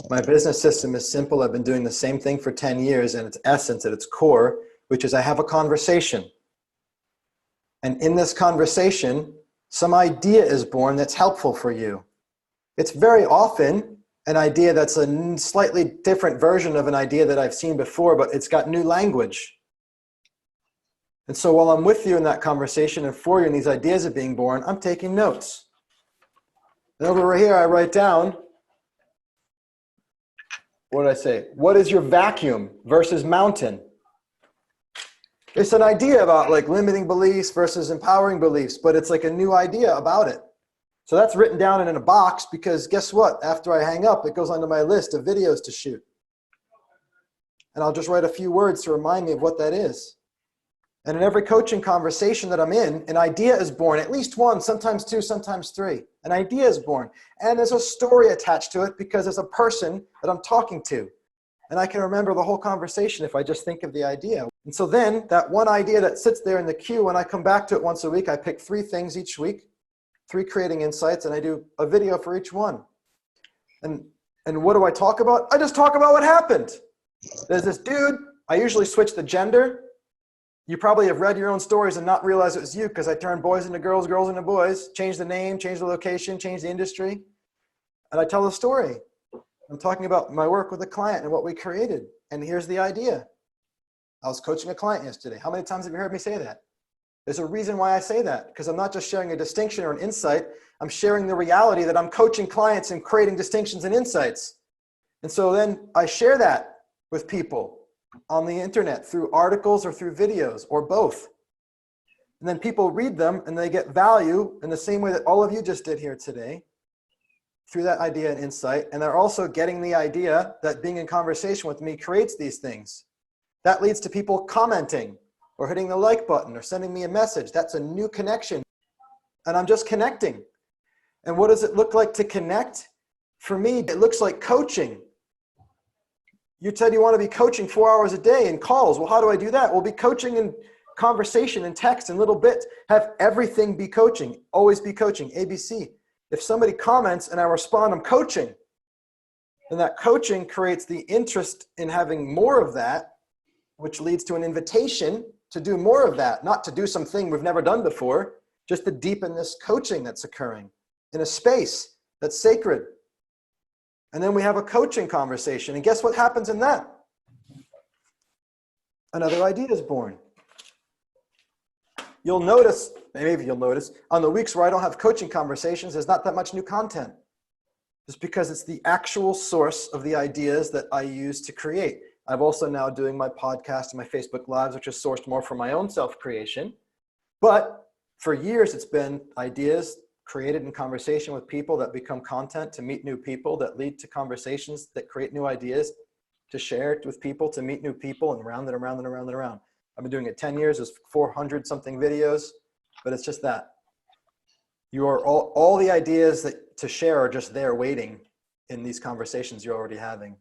My business system is simple. I've been doing the same thing for 10 years, and its essence at its core, which is I have a conversation. And in this conversation, some idea is born that's helpful for you. It's very often an idea that's a slightly different version of an idea that I've seen before, but it's got new language. And so while I'm with you in that conversation and for you and these ideas are being born, I'm taking notes. And over here, I write down, what did I say? What is your vacuum versus mountain? It's an idea about like limiting beliefs versus empowering beliefs, but it's like a new idea about it. So that's written down in a box because guess what? After I hang up, it goes onto my list of videos to shoot. And I'll just write a few words to remind me of what that is. And in every coaching conversation that I'm in, an idea is born, at least one, sometimes two, sometimes three. An idea is born. And there's a story attached to it because there's a person that I'm talking to. And I can remember the whole conversation if I just think of the idea. And so then that one idea that sits there in the queue, when I come back to it once a week, I pick 3 things each week, 3 creating insights, and I do a video for each one. And what do I talk about? I just talk about what happened. There's this dude, I usually switch the gender. You probably have read your own stories and not realize it was you because I turned boys into girls, girls into boys, changed the name, changed the location, changed the industry. And I tell the story. I'm talking about my work with a client and what we created. And here's the idea. I was coaching a client yesterday. How many times have you heard me say that? There's a reason why I say that, because I'm not just sharing a distinction or an insight. I'm sharing the reality that I'm coaching clients and creating distinctions and insights. And so then I share that with people on the internet through articles or through videos or both. And then people read them and they get value in the same way that all of you just did here today through that idea and insight. And they're also getting the idea that being in conversation with me creates these things. That leads to people commenting or hitting the like button or sending me a message. That's a new connection. And I'm just connecting. And what does it look like to connect? For me, it looks like coaching. You said you want to be coaching 4 hours a day in calls. Well, how do I do that? We'll be coaching in conversation and text and little bits. Have everything be coaching. Always be coaching. ABC. If somebody comments and I respond, I'm coaching. And that coaching creates the interest in having more of that, which leads to an invitation to do more of that, not to do something we've never done before, just to deepen this coaching that's occurring in a space that's sacred. And then we have a coaching conversation. And guess what happens in that? Another idea is born. You'll notice, maybe you'll notice, on the weeks where I don't have coaching conversations, there's not that much new content. Just because it's the actual source of the ideas that I use to create. I'm also now doing my podcast and my Facebook Lives, which is sourced more from my own self-creation. But for years, it's been ideas created in conversation with people that become content to meet new people that lead to conversations that create new ideas to share it with people, to meet new people, and round and around and around and around. I've been doing it 10 years. There's 400 something videos, but it's just that. You are all the ideas that to share are just there waiting in these conversations you're already having.